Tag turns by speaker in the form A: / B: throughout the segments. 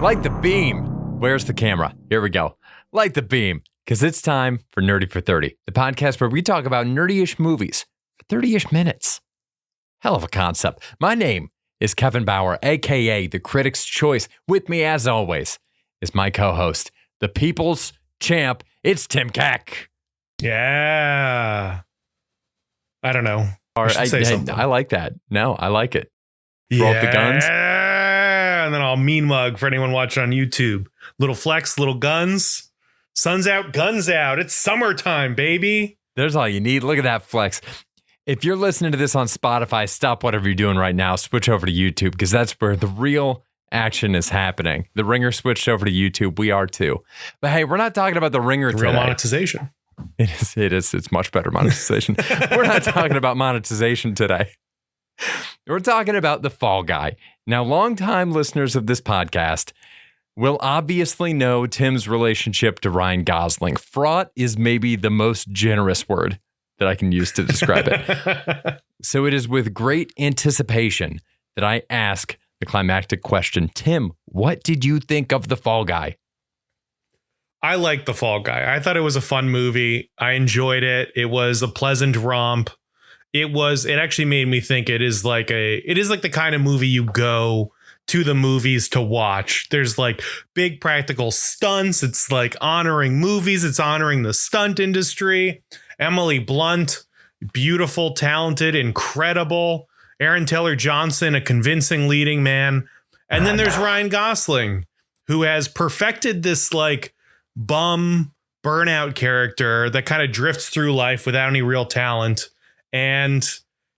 A: Light the beam. Where's the camera? Here we go. Light the beam, because it's time for Nerdy for 30, the podcast where we talk about nerdy-ish movies for 30-ish minutes. Hell of a concept. My name is Kevin Bauer, a.k.a. The Critic's Choice. With me, as always, is my co-host, the People's Champ. It's Tim Keck.
B: Yeah. I don't know.
A: I like that. No, I like it. Roll up the guns.
B: And then I'll mean mug for anyone watching on YouTube. Little flex, little guns. Sun's out, guns out. It's summertime, baby.
A: There's all you need. Look at that flex. If you're listening to this on Spotify, stop whatever you're doing right now. Switch over to YouTube because that's where the real action is happening. The Ringer switched over to YouTube. We are too. But hey, we're not talking about the Ringer today.
B: Real monetization.
A: It is. It's much better monetization. We're not talking about monetization today. We're talking about The Fall Guy. Now, longtime listeners of this podcast will obviously know Tim's relationship to Ryan Gosling. Fraught is maybe the most generous word that I can use to describe it. So it is with great anticipation that I ask the climactic question. Tim, what did you think of The Fall Guy?
B: I liked The Fall Guy. I thought it was a fun movie. I enjoyed it. It was a pleasant romp. It actually made me think it is like the kind of movie you go to the movies to watch. There's like big practical stunts. It's like honoring movies. It's honoring the stunt industry. Emily Blunt, beautiful, talented, incredible. Aaron Taylor Johnson, a convincing leading man. And then there's Ryan Gosling, who has perfected this like bum burnout character that kind of drifts through life without any real talent. And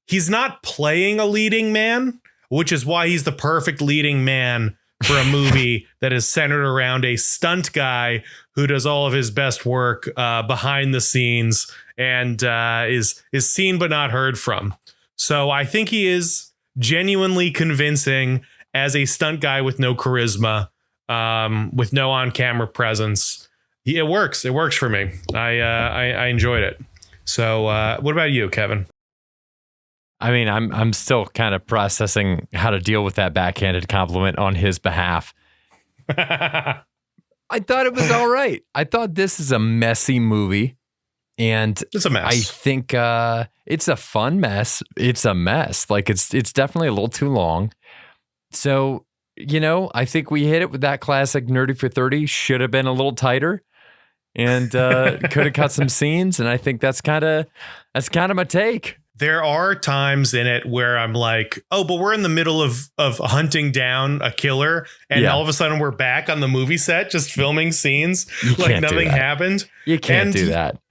B: he's not playing a leading man, which is why he's the perfect leading man for a movie that is centered around a stunt guy who does all of his best work behind the scenes and is seen but not heard from. So I think he is genuinely convincing as a stunt guy with no charisma, with no on-camera presence. It works. It works for me. I enjoyed it. So what about you, Kevin?
A: I mean, I'm still kind of processing how to deal with that backhanded compliment on his behalf. I thought it was all right. I thought this is a messy movie. And
B: it's a mess.
A: I think it's a fun mess. It's a mess. Like it's definitely a little too long. So, I think we hit it with that classic Nerdy for 30. Should have been a little tighter. And could have cut some scenes, and I think that's kind of my take.
B: There are times in it where I'm like, oh, but we're in the middle of hunting down a killer, and all of a sudden we're back on the movie set just filming scenes like nothing happened.
A: You can't do that.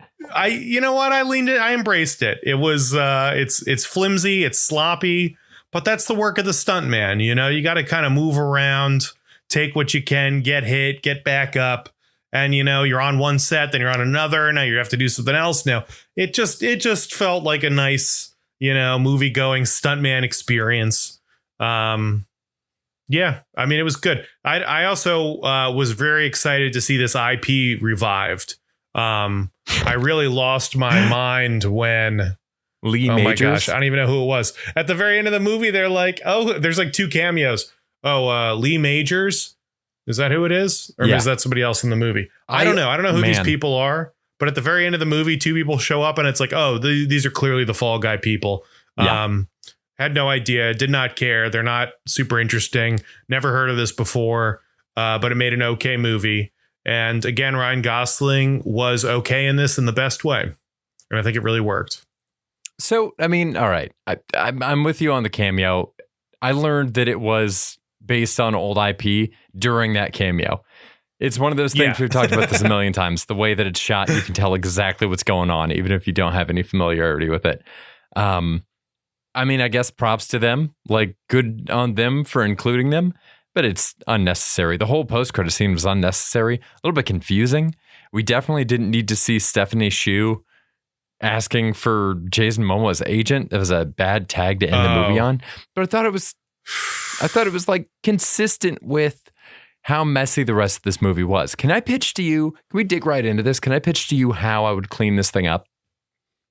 B: You know what? I embraced it. It was it's flimsy, it's sloppy, but that's the work of the stuntman. You got to kind of move around, take what you can, get hit, get back up. And, you're on one set, then you're on another. Now you have to do something else. Now, it just felt like a nice, movie going stuntman experience. Yeah, I mean, it was good. I also was very excited to see this IP revived. I really lost my mind when
A: Lee Majors.
B: My gosh, I don't even know who it was. At the very end of the movie, they're like, oh, there's like two cameos. Oh, Lee Majors. Is that who it is? Or is that somebody else in the movie? I don't know. I don't know who these people are. But at the very end of the movie, two people show up and it's like, oh, these are clearly the Fall Guy people. Yeah. Had no idea. Did not care. They're not super interesting. Never heard of this before. But it made an okay movie. And again, Ryan Gosling was okay in this in the best way. And I think it really worked.
A: So, I mean, all right. I'm with you on the cameo. I learned that it was based on old IP during that cameo. It's one of those things we've talked about this a million times. The way that it's shot, you can tell exactly what's going on, even if you don't have any familiarity with it. I mean, I guess props to them, like good on them for including them, but it's unnecessary. The whole post-credit scene was unnecessary, a little bit confusing. We definitely didn't need to see Stephanie Hsu asking for Jason Momoa's agent. That was a bad tag to end the movie on, but I thought it was like consistent with how messy the rest of this movie was. Can I pitch to you? Can we dig right into this? Can I pitch to you how I would clean this thing up?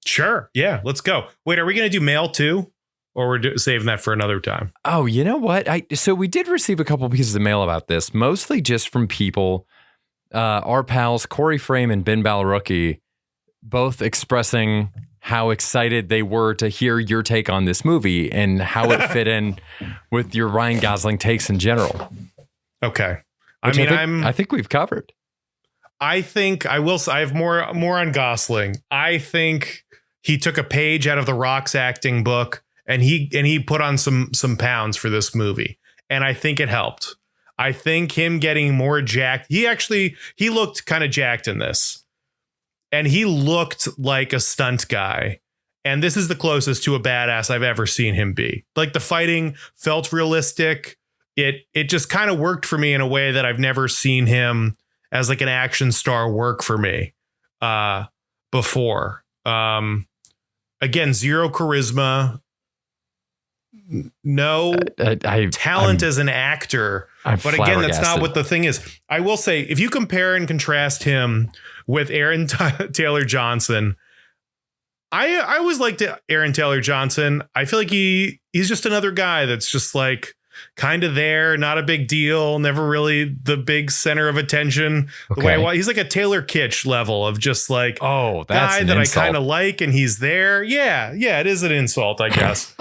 B: Sure. Yeah, let's go. Wait, are we going to do mail too? or we're saving that for another time?
A: Oh, you know what? So we did receive a couple pieces of mail about this, mostly just from people, our pals Corey Frame and Ben Balrookie, both expressing how excited they were to hear your take on this movie and how it fit in with your Ryan Gosling takes in general.
B: Okay.
A: I think we've covered.
B: I think I will. I have more on Gosling. I think he took a page out of The Rock's acting book and he put on some pounds for this movie. And I think it helped. I think him getting more jacked. He looked kind of jacked in this. And he looked like a stunt guy. And this is the closest to a badass I've ever seen him be. Like the fighting felt realistic. It just kind of worked for me in a way that I've never seen him as like an action star work for me before. Again, zero charisma. No talent as an actor. But again, that's not what the thing is. I will say, if you compare and contrast him with Aaron Taylor Johnson, I always liked Aaron Taylor Johnson. I feel like he's just another guy that's just like kind of there, not a big deal, never really the big center of attention. Okay. The way he's like a Taylor Kitsch level of just like,
A: oh, that's
B: guy that insult. I kind of like, and he's there. Yeah, it is an insult, I guess.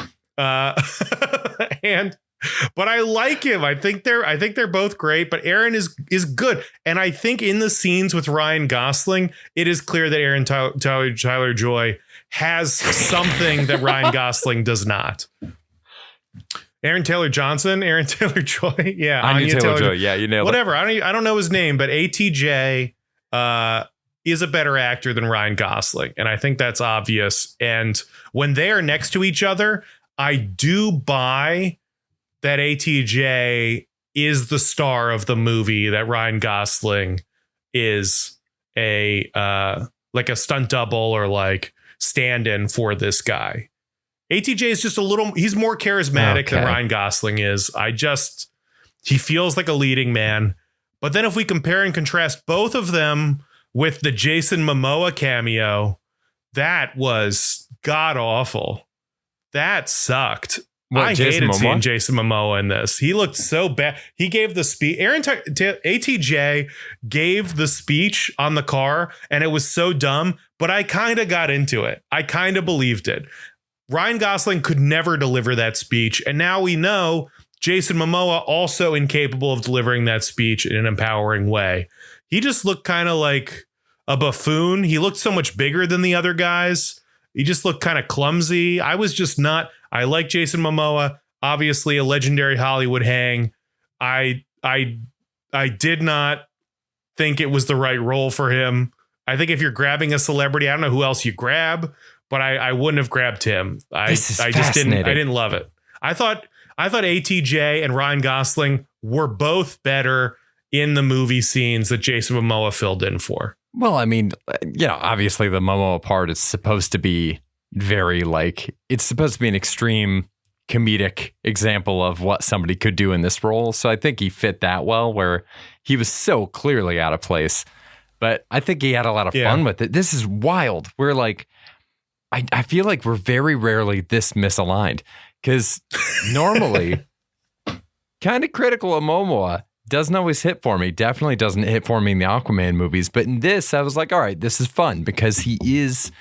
B: But I like him. I think they're both great, but Aaron is good. And I think in the scenes with Ryan Gosling, it is clear that Aaron Tyler Joy has something that Ryan Gosling does not. Aaron Taylor Johnson, Aaron Taylor Joy. Yeah.
A: Anya Taylor Joy. Yeah, you nailed
B: whatever. It. I don't know his name, but ATJ is a better actor than Ryan Gosling. And I think that's obvious. And when they are next to each other, I do buy that ATJ is the star of the movie, that Ryan Gosling is a like a stunt double or like stand-in for this guy. ATJ is just he's more charismatic than Ryan Gosling is. He feels like a leading man. But then if we compare and contrast both of them with the Jason Momoa cameo, that was god awful. That sucked. I hated seeing Jason Momoa in this. He looked so bad. He gave the speech. ATJ gave the speech on the car, and it was so dumb, but I kind of got into it. I kind of believed it. Ryan Gosling could never deliver that speech, and now we know Jason Momoa also incapable of delivering that speech in an empowering way. He just looked kind of like a buffoon. He looked so much bigger than the other guys. He just looked kind of clumsy. I was just not. I like Jason Momoa, obviously a legendary Hollywood hang. I did not think it was the right role for him. I think if you're grabbing a celebrity, I don't know who else you grab, but I wouldn't have grabbed him. I just didn't love it. I thought ATJ and Ryan Gosling were both better in the movie scenes that Jason Momoa filled in for.
A: Well, I mean, obviously the Momoa part is supposed to be it's supposed to be an extreme comedic example of what somebody could do in this role. So I think he fit that well, where he was so clearly out of place. But I think he had a lot of fun with it. This is wild. We're like, I feel like we're very rarely this misaligned, because normally kind of critical of Momoa doesn't always hit for me. Definitely doesn't hit for me in the Aquaman movies. But in this, I was like, all right, this is fun, because he is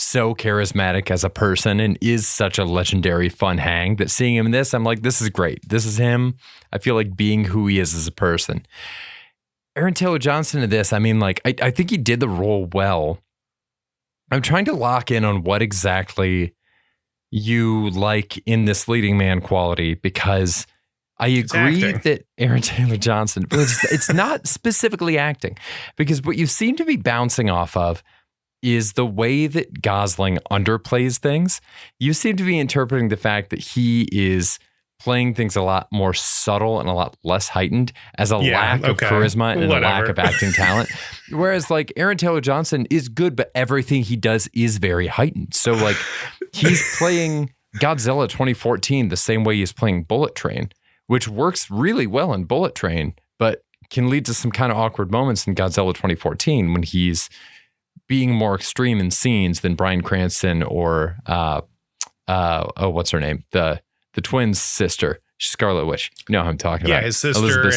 A: so charismatic as a person and is such a legendary fun hang that seeing him in this, I'm like, this is great. This is him. I feel like being who he is as a person. Aaron Taylor Johnson in this, I mean, like, I think he did the role well. I'm trying to lock in on what exactly you like in this leading man quality, because I agree that Aaron Taylor Johnson, it's not specifically acting, because what you seem to be bouncing off of is the way that Gosling underplays things. You seem to be interpreting the fact that he is playing things a lot more subtle and a lot less heightened as a lack of charisma and a lack of acting talent. Whereas like Aaron Taylor Johnson is good, but everything he does is very heightened. So like he's playing Godzilla 2014 the same way he's playing Bullet Train, which works really well in Bullet Train, but can lead to some kind of awkward moments in Godzilla 2014 when he's being more extreme in scenes than Bryan Cranston or what's her name? The twins' sister, Scarlet Witch. You know who I'm talking about?
B: Yeah, his sister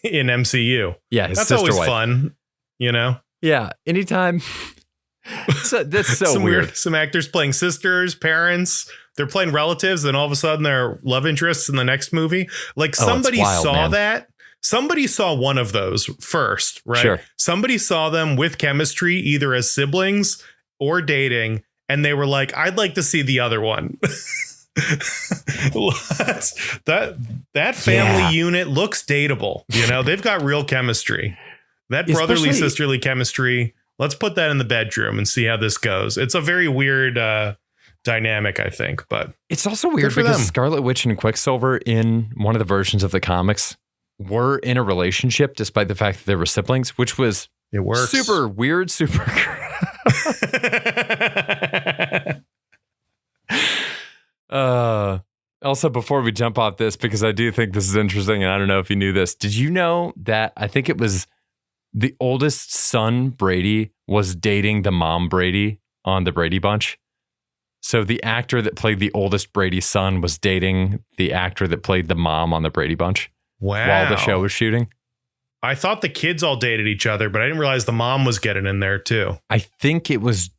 B: in MCU.
A: Yeah, his
B: that's
A: sister
B: always
A: wife.
B: fun, you know.
A: Yeah, anytime. That's so weird.
B: Some actors playing sisters, parents. They're playing relatives, and all of a sudden they're love interests in the next movie. Like somebody saw that. Somebody saw one of those first, right?
A: Sure. Somebody
B: saw them with chemistry, either as siblings or dating, and they were like, "I'd like to see the other one." that family unit looks dateable. You know, they've got real chemistry. That brotherly, sisterly chemistry. Let's put that in the bedroom and see how this goes. It's a very weird dynamic, I think, but
A: it's also weird because Scarlet Witch and Quicksilver in one of the versions of the comics were in a relationship despite the fact that they were siblings, which was super weird, super. Also, before we jump off this, because I do think this is interesting, and I don't know if you knew this. Did you know that I think it was the oldest son, Brady, was dating the mom, Brady, on the Brady Bunch? So the actor that played the oldest Brady son was dating the actor that played the mom on the Brady Bunch.
B: Wow.
A: While the show was shooting.
B: I thought the kids all dated each other, but I didn't realize the mom was getting in there too.
A: I think it was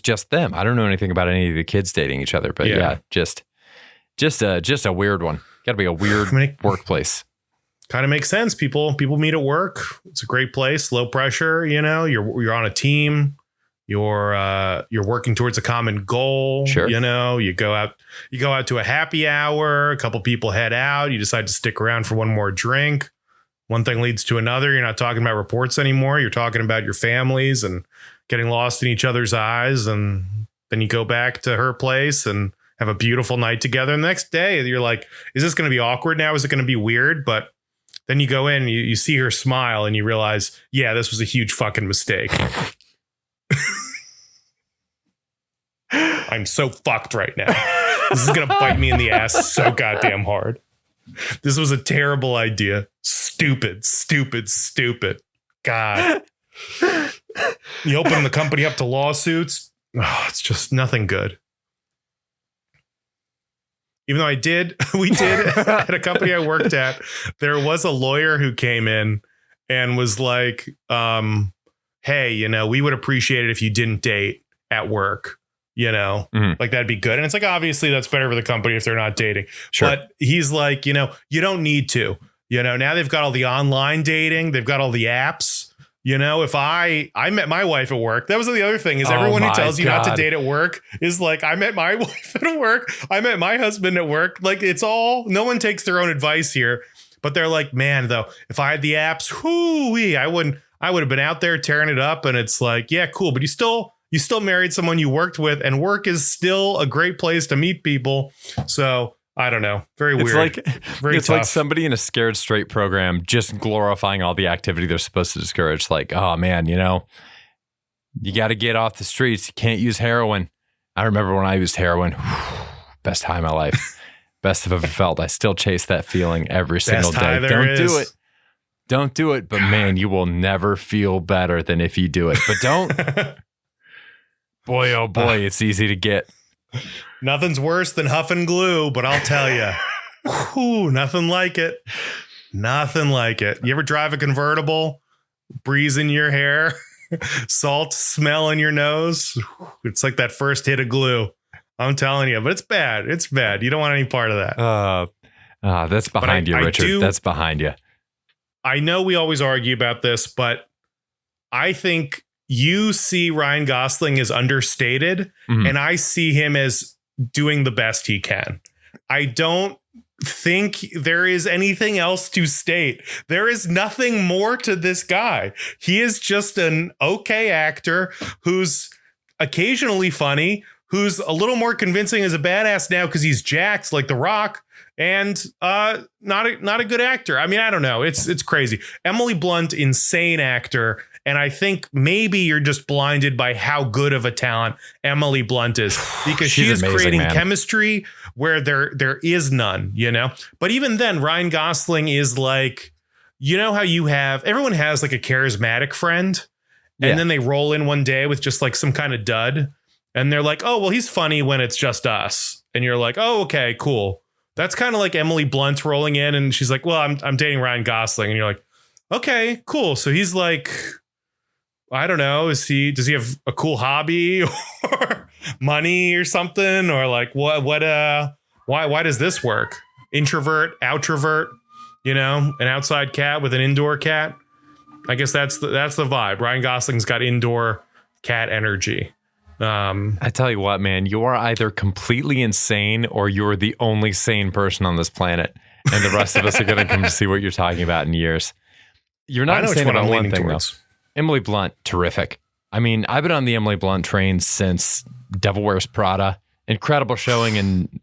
A: just them. I don't know anything about any of the kids dating each other, but yeah just a weird one. Got to be a weird workplace.
B: Kind of makes sense. People meet at work. It's a great place, low pressure. You know, you're on a team. You're working towards a common goal.
A: Sure.
B: You know, you go out to a happy hour. A couple people head out. You decide to stick around for one more drink. One thing leads to another. You're not talking about reports anymore. You're talking about your families and getting lost in each other's eyes. And then you go back to her place and have a beautiful night together. And the next day, you're like, is this going to be awkward now? Is it going to be weird? But then you go in and you see her smile and you realize, yeah, this was a huge fucking mistake. I'm so fucked right now. This is going to bite me in the ass so goddamn hard. This was a terrible idea. Stupid. God. You open the company up to lawsuits. Oh, it's just nothing good. Even though we did at a company I worked at, there was a lawyer who came in and was like, hey, you know, we would appreciate it if you didn't date at work, you know, like that'd be good. And it's like, obviously that's better for the company if they're not dating. Sure. But he's like, you know, you don't need to, you know, now they've got all the online dating. They've got all the apps. You know, if I met my wife at work, that was the other thing is everyone who tells you not to date at work is like, I met my wife at work. I met my husband at work. Like it's all, no one takes their own advice here, but they're like, man, though, if I had the apps, I would have been out there tearing it up. And it's like, yeah, cool. But you still married someone you worked with, and work is still a great place to meet people. So I don't know. Very weird.
A: It's like somebody in a Scared Straight program just glorifying all the activity they're supposed to discourage. Like, oh man, you know, you got to get off the streets. You can't use heroin. I remember when I used heroin. Best time of my life. Best I've ever felt. I still chase that feeling every single day. Don't do it. But man, you will never feel better than if you do it. But don't. Boy, oh boy, it's easy to get.
B: Nothing's worse than huffing glue, but I'll tell you, nothing like it. Nothing like it. You ever drive a convertible, breeze in your hair, salt smell in your nose? It's like that first hit of glue. I'm telling you, but it's bad. It's bad. You don't want any part of that.
A: That's behind you, Richard. That's behind you.
B: I know we always argue about this, but I think you see Ryan Gosling as understated, and I see him as doing the best he can. I don't think there is anything else to state. There is nothing more to this guy. He is just an okay actor who's occasionally funny, who's a little more convincing as a badass now because he's jacked like The Rock, and not a good actor. I mean, I don't know. It's crazy. Emily Blunt, insane actor. And I think maybe you're just blinded by how good of a talent Emily Blunt is, because she is amazing, creating chemistry where there is none, you know. But even then, Ryan Gosling is like, you know how everyone has like a charismatic friend, and then they roll in one day with just like some kind of dud. And they're like, oh, well, he's funny when it's just us. And you're like, oh, okay, cool. That's kind of like Emily Blunt rolling in. And she's like, well, I'm dating Ryan Gosling. And you're like, okay, cool. So he's like, I don't know. Does he have a cool hobby or money or something? Or like why does this work? Introvert, outtrovert, an outside cat with an indoor cat. I guess that's the vibe. Ryan Gosling's got indoor cat energy.
A: I tell you what, man, you are either completely insane or you're the only sane person on this planet. And the rest of us are going to come to see what you're talking about in years. You're not insane about one thing, though. Emily Blunt, terrific. I mean, I've been on the Emily Blunt train since Devil Wears Prada. Incredible showing in,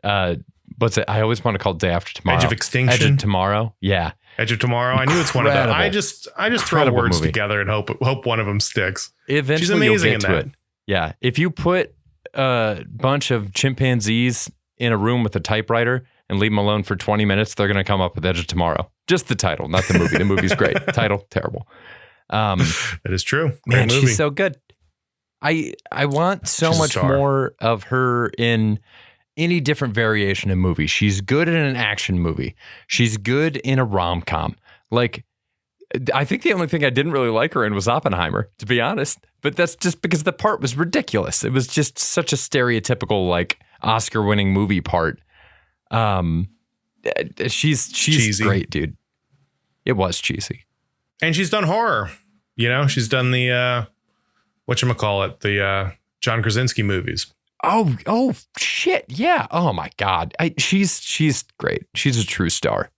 A: what's it? I always want to call it Day After Tomorrow.
B: Edge of Extinction.
A: Edge of Tomorrow. Yeah.
B: Edge of Tomorrow. I knew it's one of them. I just throw words
A: movie
B: together and hope one of them sticks.
A: Eventually she's amazing in that. Yeah. If you put a bunch of chimpanzees in a room with a typewriter and leave them alone for 20 minutes, they're going to come up with Edge of Tomorrow. Just the title, not the movie. The movie's great. Title, terrible.
B: That is true.
A: Man, she's so good. I want so much more of her in any different variation of movie. She's good in an action movie. She's good in a rom-com. Like, I think the only thing I didn't really like her in was Oppenheimer, to be honest. But that's just because the part was ridiculous. It was just such a stereotypical, like, Oscar-winning movie part. She's great, dude. It was cheesy.
B: And she's done horror. She's done the whatchamacallit, the John Krasinski movies.
A: Oh shit. Yeah. Oh my God. She's great. She's a true star.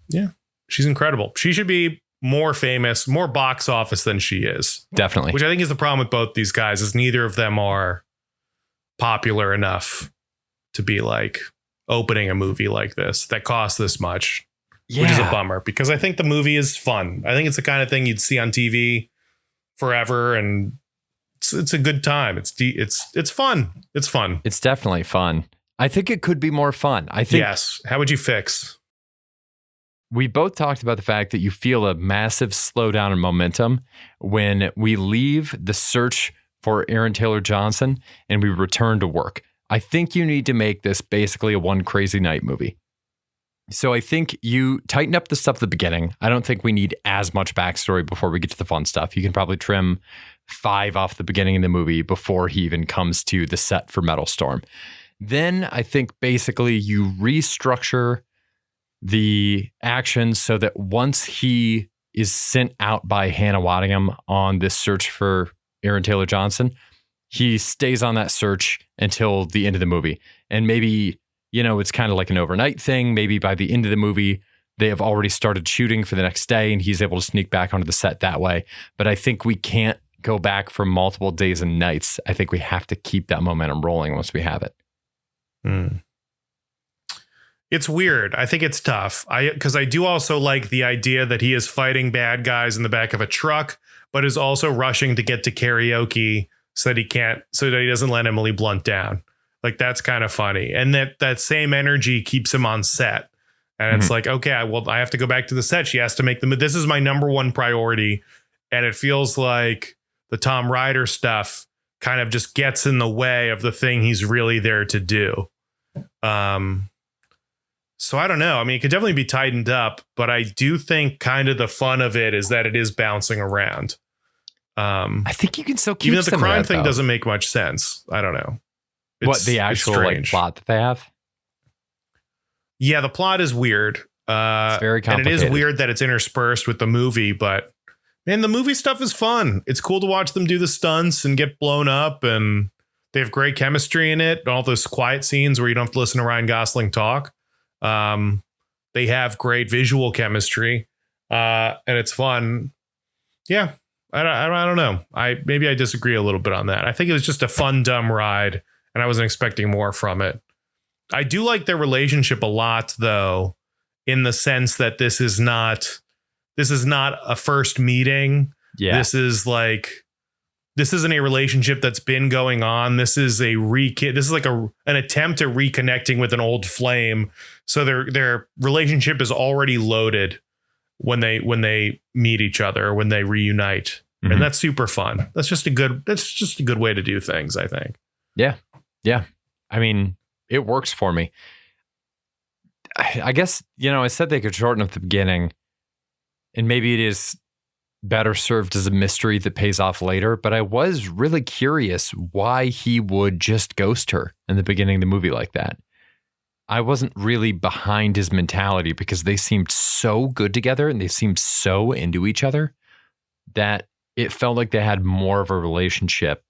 B: Yeah. She's incredible. She should be more famous, more box office than she is.
A: Definitely.
B: Which I think is the problem with both these guys, is neither of them are popular enough to be like opening a movie like this that costs this much. Yeah. Which is a bummer, because I think the movie is fun. I think it's the kind of thing you'd see on TV forever, and it's a good time. It's fun. It's fun.
A: It's definitely fun. I think it could be more fun. I think.
B: Yes. How would you fix?
A: We both talked about the fact that you feel a massive slowdown in momentum when we leave the search for Aaron Taylor Johnson and we return to work. I think you need to make this basically a One Crazy Night movie. So I think you tighten up the stuff at the beginning. I don't think we need as much backstory before we get to the fun stuff. You can probably trim 5 off the beginning of the movie before he even comes to the set for Metal Storm. Then I think basically you restructure the action so that once he is sent out by Hannah Waddingham on this search for Aaron Taylor Johnson, he stays on that search until the end of the movie. And maybe, it's kind of like an overnight thing. Maybe by the end of the movie, they have already started shooting for the next day and he's able to sneak back onto the set that way. But I think we can't go back for multiple days and nights. I think we have to keep that momentum rolling once we have it.
B: It's weird. I think it's tough. Because I do also like the idea that he is fighting bad guys in the back of a truck, but is also rushing to get to karaoke so that he doesn't let Emily Blunt down. Like, that's kind of funny. And that same energy keeps him on set. And it's like, okay, I have to go back to the set. She has to make this is my number one priority. And it feels like the Tom Ryder stuff kind of just gets in the way of the thing he's really there to do. So I don't know. I mean, it could definitely be tightened up, but I do think kind of the fun of it is that it is bouncing around.
A: I think you can still keep
B: even if the crime thing
A: though.
B: Doesn't make much sense. I don't know.
A: What the actual plot that they have?
B: Yeah, the plot is weird.
A: It's very complicated.
B: And it is weird that it's interspersed with the movie, but man, the movie stuff is fun. It's cool to watch them do the stunts and get blown up, and they have great chemistry in it. All those quiet scenes where you don't have to listen to Ryan Gosling talk. They have great visual chemistry, and it's fun. Yeah, I don't know. Maybe I disagree a little bit on that. I think it was just a fun, dumb ride, and I wasn't expecting more from it. I do like their relationship a lot, though, in the sense that this is not a first meeting.
A: Yeah.
B: This isn't a relationship that's been going on. This is like an attempt at reconnecting with an old flame. So their relationship is already loaded when they meet each other, when they reunite. And that's super fun. That's just a good way to do things, I think.
A: Yeah. Yeah. I mean, it works for me. I guess, I said they could shorten up the beginning, and maybe it is better served as a mystery that pays off later. But I was really curious why he would just ghost her in the beginning of the movie like that. I wasn't really behind his mentality because they seemed so good together and they seemed so into each other that it felt like they had more of a relationship.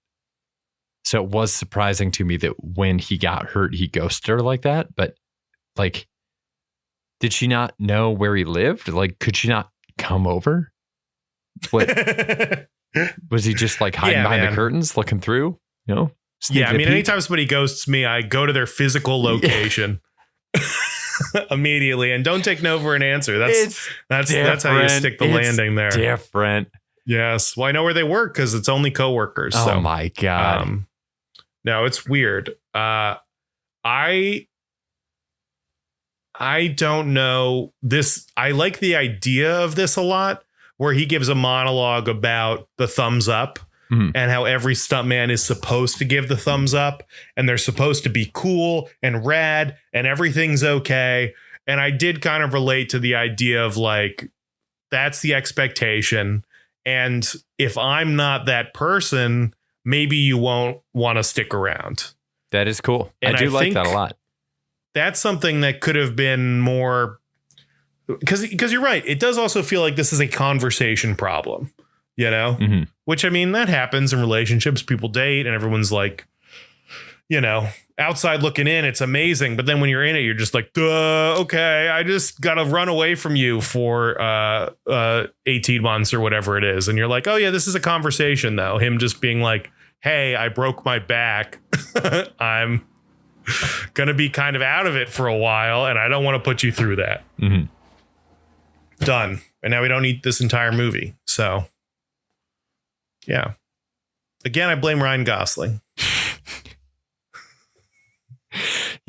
A: So it was surprising to me that when he got hurt, he ghosted her like that. But like, did she not know where he lived? Like, could she not come over? What was he just like hiding behind the curtains, looking through?
B: Yeah, I mean, anytime somebody ghosts me, I go to their physical location immediately and don't take no for an answer. That's how you stick the landing there.
A: Different.
B: Yes. Well, I know where they work because it's only coworkers.
A: Oh my God.
B: No, it's weird. I don't know this. I like the idea of this a lot, where he gives a monologue about the thumbs up and how every stuntman is supposed to give the thumbs up and they're supposed to be cool and rad and everything's okay. And I did kind of relate to the idea of like, that's the expectation. And if I'm not that person, maybe you won't want to stick around.
A: That is cool.
B: And
A: I do like that a lot.
B: That's something that could have been more, because you're right. It does also feel like this is a conversation problem, which, I mean, that happens in relationships. People date and everyone's like, outside looking in, it's amazing. But then when you're in it, you're just like, okay, I just got to run away from you for 18 months or whatever it is. And you're like, oh, yeah, this is a conversation, though. Him just being like, hey, I broke my back. I'm going to be kind of out of it for a while. And I don't want to put you through that. Done. And now we don't need this entire movie. So, yeah. Again, I blame Ryan Gosling.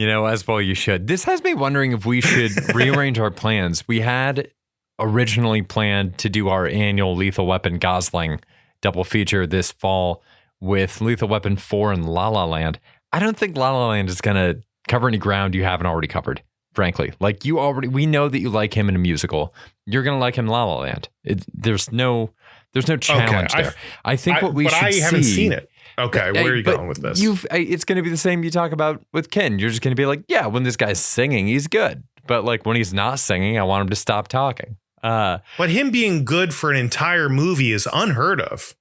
A: As well you should. This has me wondering if we should rearrange our plans. We had originally planned to do our annual Lethal Weapon Gosling double feature this fall with Lethal Weapon 4 and La La Land. I don't think La La Land is going to cover any ground you haven't already covered, frankly. Like, we know that you like him in a musical. You're going to like him in La La Land. There's no challenge there. I think what we should see... But I haven't
B: seen it. Okay, where are you going with this?
A: It's going to be the same you talk about with Ken. You're just going to be like, yeah, when this guy's singing, he's good. But like when he's not singing, I want him to stop talking.
B: But him being good for an entire movie is unheard of.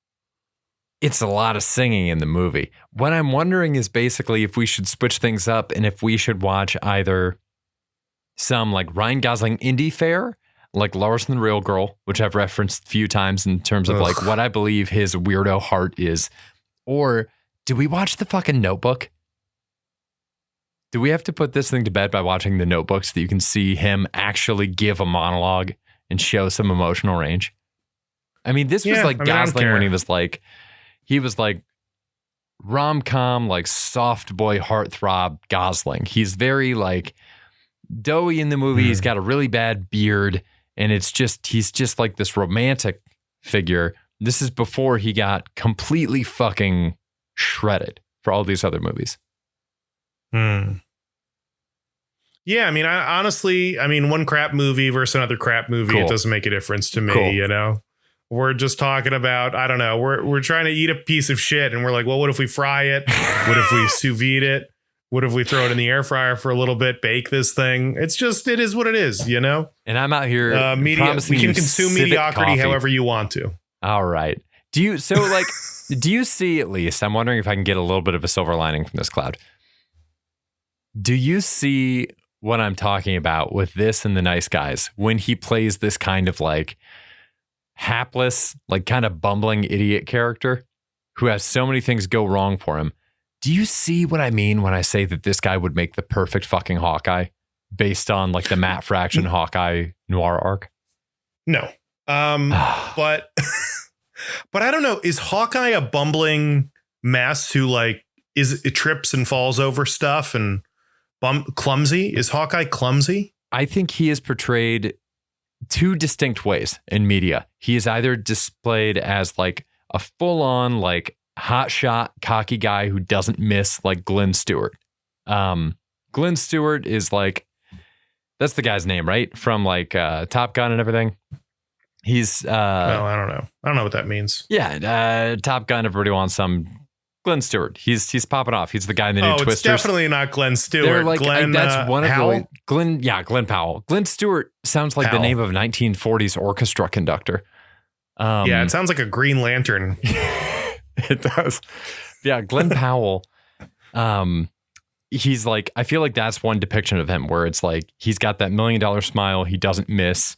A: It's a lot of singing in the movie. What I'm wondering is basically if we should switch things up and if we should watch either some like Ryan Gosling indie fare, like Lars and the Real Girl, which I've referenced a few times in terms of like what I believe his weirdo heart is. Or do we watch the fucking Notebook? Do we have to put this thing to bed by watching the Notebook so that you can see him actually give a monologue and show some emotional range? I mean, this was like Gosling when he was like rom-com, like soft boy heartthrob Gosling. He's very like doughy in the movie. He's got a really bad beard and he's just like this romantic figure. This is before he got completely fucking shredded for all these other movies.
B: Yeah, I mean, honestly, one crap movie versus another crap movie, It doesn't make a difference to me, We're just talking about, I don't know, we're trying to eat a piece of shit and we're like, well, what if we fry it? What if we sous vide it? What if we throw it in the air fryer for a little bit, bake this thing? It is what it is, And
A: I'm out here
B: we can consume mediocrity
A: coffee.
B: However you want to.
A: All right. Do you see at least, I'm wondering if I can get a little bit of a silver lining from this cloud. Do you see what I'm talking about with this and The Nice Guys when he plays this kind of like hapless, like kind of bumbling idiot character who has so many things go wrong for him? Do you see what I mean when I say that this guy would make the perfect fucking Hawkeye based on like the Matt Fraction Hawkeye noir arc?
B: No. But I don't know. Is Hawkeye a bumbling mess who like it trips and falls over stuff and clumsy? Is Hawkeye clumsy?
A: I think he is portrayed two distinct ways in media. He is either displayed as like a full on like hot shot, cocky guy who doesn't miss, like Glenn Stewart. Glenn Stewart is like, that's the guy's name, right? From like Top Gun and everything. He's
B: no, I don't know. I don't know what that means.
A: Yeah, Top Gun. Everybody wants some. Glenn Stewart. He's popping off. He's the guy in the new Twisters.
B: It's definitely not Glenn Stewart.
A: They're like,
B: Glenn,
A: that's one of
B: Powell?
A: Glenn. Yeah, Glenn Powell. Glenn Stewart sounds like the name of a 1940s orchestra conductor.
B: Yeah, it sounds like a Green Lantern.
A: It does. Yeah, Glenn Powell. He's like, I feel like that's one depiction of him where it's like he's got that $1 million smile. He doesn't miss.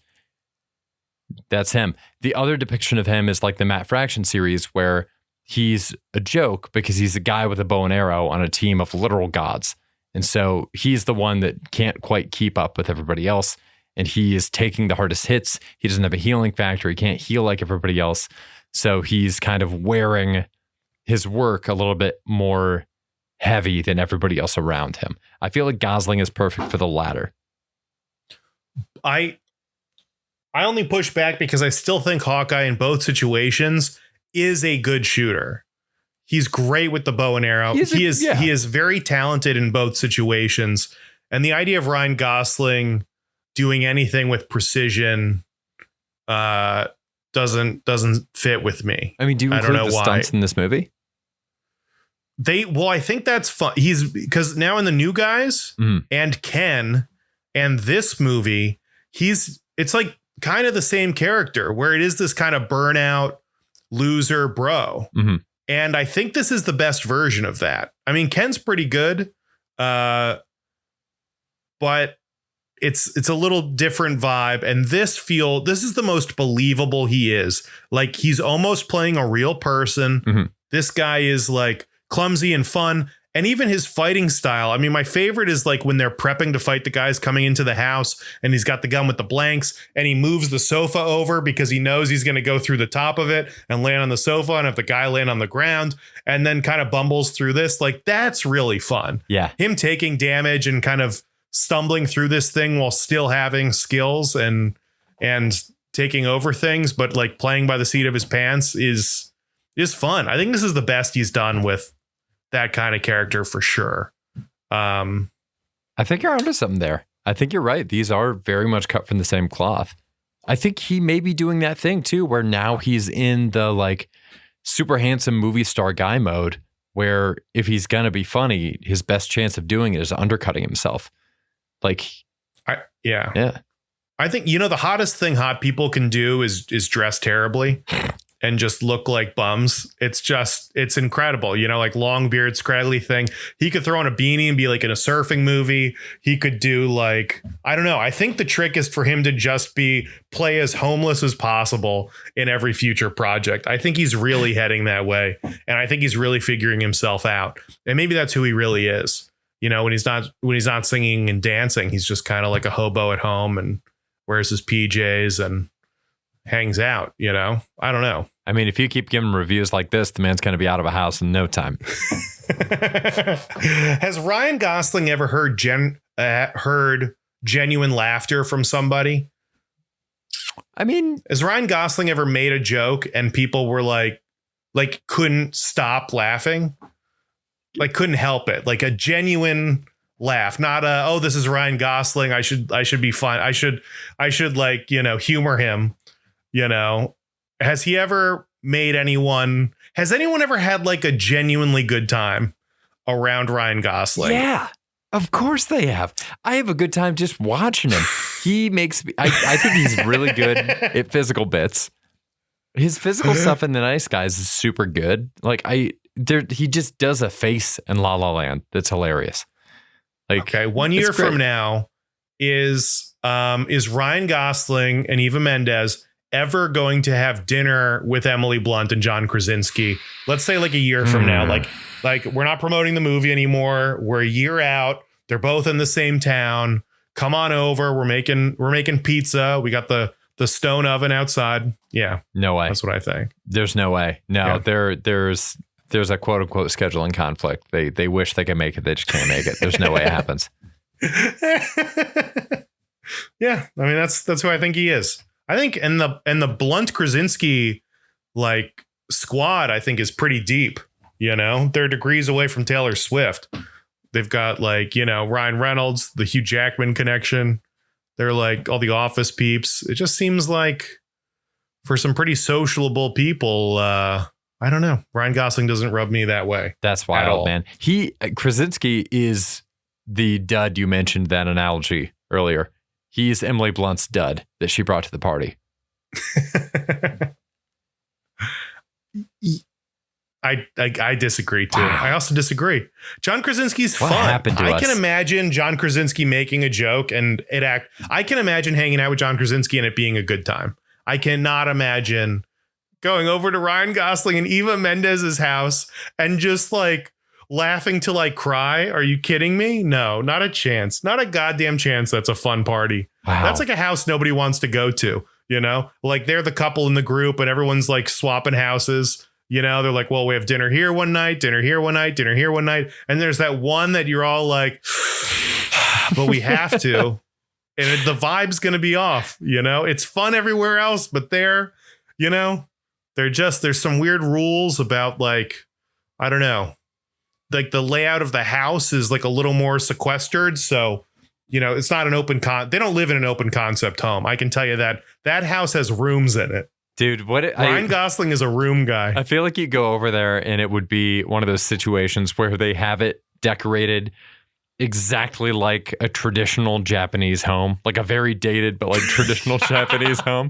A: That's him. The other depiction of him is like the Matt Fraction series where he's a joke because he's a guy with a bow and arrow on a team of literal gods. And so he's the one that can't quite keep up with everybody else. And he is taking the hardest hits. He doesn't have a healing factor. He can't heal like everybody else. So he's kind of wearing his work a little bit more heavy than everybody else around him. I feel like Gosling is perfect for the latter.
B: I only push back because I still think Hawkeye in both situations is a good shooter. He's great with the bow and arrow. He is very talented in both situations. And the idea of Ryan Gosling doing anything with precision doesn't fit with me.
A: I mean, do you include the stunts in this movie?
B: I think that's fun. Because now in the New Guys and Ken and this movie, it's like kind of the same character where it is this kind of burnout loser bro. Mm-hmm. And I think this is the best version of that. I mean, Ken's pretty good, but it's a little different vibe. And this is the most believable he is. Like he's almost playing a real person. Mm-hmm. This guy is like clumsy and fun. And even his fighting style. I mean, my favorite is like when they're prepping to fight the guys coming into the house and he's got the gun with the blanks and he moves the sofa over because he knows he's going to go through the top of it and land on the sofa and have the guy land on the ground and then kind of bumbles through this. Like, that's really fun.
A: Yeah.
B: Him taking damage and kind of stumbling through this thing while still having skills and taking over things, but like playing by the seat of his pants is fun. I think this is the best he's done with that kind of character for sure.
A: I think you're onto something there. I think you're right. These are very much cut from the same cloth. I think he may be doing that thing too, where now he's in the like super handsome movie star guy mode, where if he's going to be funny, his best chance of doing it is undercutting himself. Like,
B: yeah. I think, the hottest thing hot people can do is dress terribly. And just look like bums. It's incredible. Like long beard, scraggly thing. He could throw on a beanie and be like in a surfing movie. He could do like, I don't know. I think the trick is for him to just play as homeless as possible in every future project. I think he's really heading that way. And I think he's really figuring himself out. And maybe that's who he really is. When he's not singing and dancing, he's just kind of like a hobo at home and wears his PJs and hangs out, I don't know.
A: I mean, if you keep giving reviews like this, the man's going to be out of a house in no time.
B: Has Ryan Gosling ever heard genuine laughter from somebody?
A: I mean,
B: has Ryan Gosling ever made a joke and people were like couldn't stop laughing? Like couldn't help it. Like a genuine laugh, not this is Ryan Gosling. I should be fine. I should like, humor him. Has anyone ever had like a genuinely good time around Ryan Gosling?
A: Yeah, of course they have. I have a good time just watching him. He makes me, I think he's really good at physical bits. His physical stuff in The Nice Guys is super good. Like he just does a face in La La Land that's hilarious. Like,
B: okay, 1 year from now is Ryan Gosling and Eva Mendes ever going to have dinner with Emily Blunt and John Krasinski? Let's say like a year from now, like we're not promoting the movie anymore. We're a year out. They're both in the same town. Come on over. We're making pizza. We got the stone oven outside. Yeah.
A: No way.
B: That's what I think.
A: There's no way. No, yeah. There's a quote unquote scheduling conflict. They wish they could make it. They just can't make it. There's no way it happens.
B: Yeah. I mean, that's who I think he is. I think and the Blunt Krasinski like squad, I think is pretty deep. You know, they're degrees away from Taylor Swift. They've got like, you know, Ryan Reynolds, the Hugh Jackman connection. They're like all the Office peeps. It just seems like for some pretty sociable people, I don't know. Ryan Gosling doesn't rub me that way.
A: That's wild, man. Krasinski is the dud you mentioned that analogy earlier. He's Emily Blunt's dud that she brought to the party.
B: I disagree too. Wow. I also disagree. John Krasinski's fun. I can imagine John Krasinski making a joke and I can imagine hanging out with John Krasinski and it being a good time. I cannot imagine going over to Ryan Gosling and Eva Mendes's house and just like laughing till I cry. Are you kidding me? No, not a chance. Not a goddamn chance. That's a fun party. Wow. That's like a house nobody wants to go to, you know, like they're the couple in the group and everyone's like swapping houses. You know, they're like, well, we have dinner here one night, dinner here one night, dinner here one night. And there's that one that you're all like, but we have to. And the vibe's going to be off. You know, it's fun everywhere else. But there, you know, there's some weird rules about like, I don't know, like the layout of the house is like a little more sequestered. So, you know, it's not an they don't live in an open concept home. I can tell you that house has rooms in it.
A: Dude,
B: Ryan Gosling is a room guy.
A: I feel like you go over there and it would be one of those situations where they have it decorated exactly like a traditional Japanese home, like a very dated but like traditional Japanese home.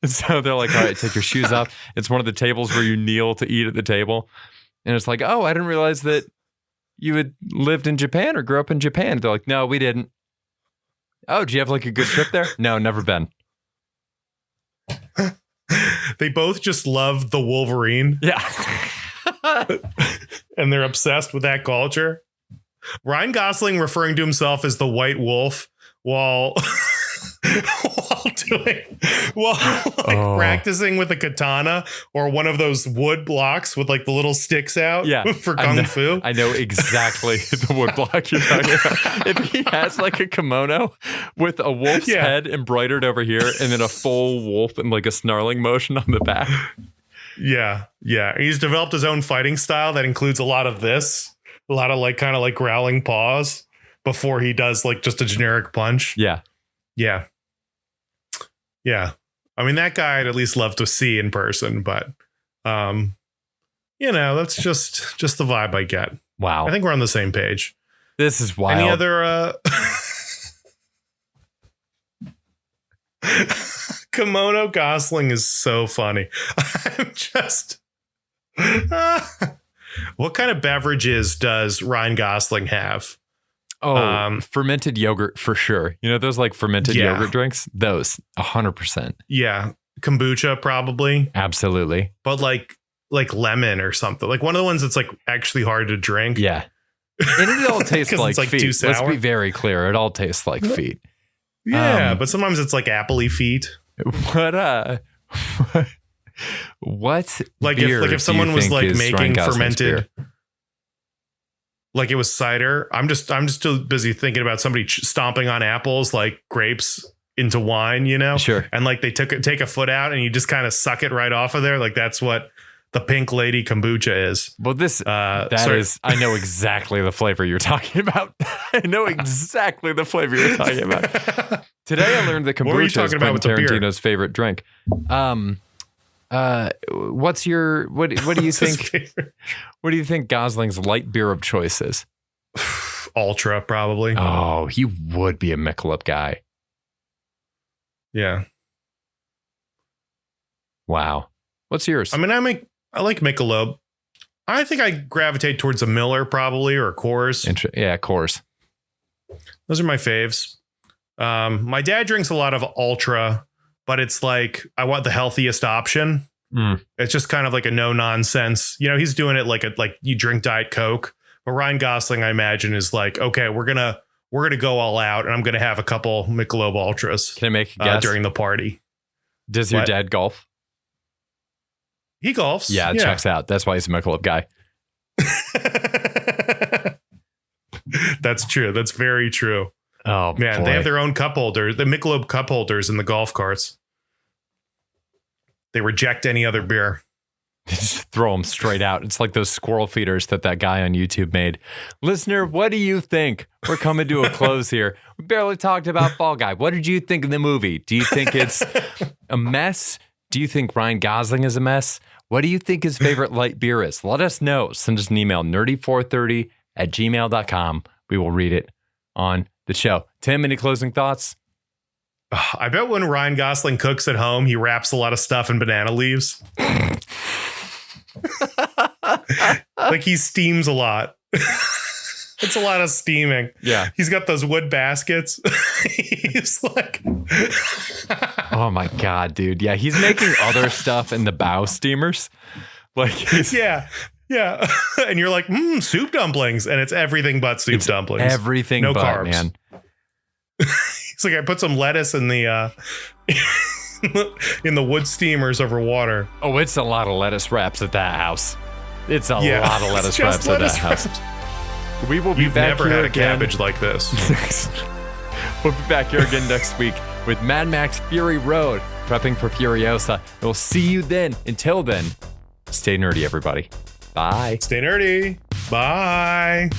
A: And so they're like, all right, take your shoes off. It's one of the tables where you kneel to eat at the table. And it's like, oh, I didn't realize that you had lived in Japan or grew up in Japan. They're like, no, we didn't. Oh, do you have like a good trip there? No, never been.
B: They both just love the Wolverine.
A: Yeah.
B: And they're obsessed with that culture. Ryan Gosling referring to himself as the White Wolf while practicing with a katana or one of those wood blocks with like the little sticks out for kung fu.
A: I know exactly the wood block you're talking about. If he has like a kimono with a wolf's head embroidered over here and then a full wolf and like a snarling motion on the back.
B: Yeah. Yeah. He's developed his own fighting style that includes a lot of this, a lot of like kind of like growling paws before he does like just a generic punch.
A: Yeah.
B: Yeah. Yeah. I mean, that guy I'd at least love to see in person, but, you know, that's just the vibe I get.
A: Wow.
B: I think we're on the same page.
A: This is wild.
B: Any other, Kimono Gosling is so funny. I'm just, what kind of beverages does Ryan Gosling have?
A: Oh, fermented yogurt for sure. You know, those like fermented yogurt drinks, those 100%.
B: Yeah. Kombucha, probably.
A: Absolutely.
B: But like lemon or something, like one of the ones that's like actually hard to drink.
A: Yeah. And it all tastes like feet.
B: Too sour.
A: Let's be very clear. It all tastes like feet.
B: Yeah. But sometimes it's like appley feet.
A: What
B: like if someone was like making fermented beer? Like it was cider. I'm just too busy thinking about somebody stomping on apples like grapes into wine, you know?
A: Sure.
B: And like they take a foot out and you just kind of suck it right off of there. Like that's what the Pink Lady kombucha is.
A: Well, I know exactly the flavor you're talking about. I know exactly the flavor you're talking about. Today I learned that kombucha is Quentin Tarantino's favorite drink. What do you think? What do you think Gosling's light beer of choice is?
B: Ultra, probably.
A: Oh, he would be a Michelob guy.
B: Yeah.
A: Wow. What's yours?
B: I mean, I like Michelob. I think I gravitate towards a Miller probably or a Coors.
A: Yeah, Coors.
B: Those are my faves. My dad drinks a lot of Ultra, but it's like I want the healthiest option. It's just kind of like a no nonsense. You know, he's doing it like you drink Diet Coke. But Ryan Gosling, I imagine, is like, okay, we're gonna go all out, and I'm gonna have a couple Michelob Ultras.
A: Can I make a guess?
B: During the party?
A: Does your dad golf?
B: He golfs.
A: Yeah, it checks out. That's why he's a Michelob guy.
B: That's true. That's very true.
A: Oh
B: man,
A: boy.
B: They have their own cup holder, the Michelob cup holders in the golf carts. They reject any other beer.
A: They just throw them straight out. It's like those squirrel feeders that guy on YouTube made. Listener, what do you think? We're coming to a close here. We barely talked about Fall Guy. What did you think of the movie? Do you think it's a mess? Do you think Ryan Gosling is a mess? What do you think his favorite light beer is? Let us know. Send us an email, nerdy430@gmail.com. We will read it on the show. Tim, any closing thoughts?
B: I bet when Ryan Gosling cooks at home, he wraps a lot of stuff in banana leaves. Like he steams a lot. It's a lot of steaming.
A: Yeah.
B: He's got those wood baskets. He's like,
A: oh my God, dude. Yeah. He's making other stuff in the bow steamers. Like,
B: yeah. And you're like, soup dumplings. And it's everything but soup dumplings.
A: Everything
B: no
A: but,
B: carbs.
A: Man.
B: It's like I put some lettuce in the in the wood steamers over water.
A: Oh, it's a lot of lettuce wraps at that house. It's a lot of lettuce wraps at that house. We will be
B: You've
A: back
B: never
A: here
B: had a
A: again.
B: cabbage like this.
A: We'll be back here again next week with Mad Max Fury Road, prepping for Furiosa. We'll see you then. Until then, stay nerdy, everybody. Bye.
B: Stay nerdy. Bye.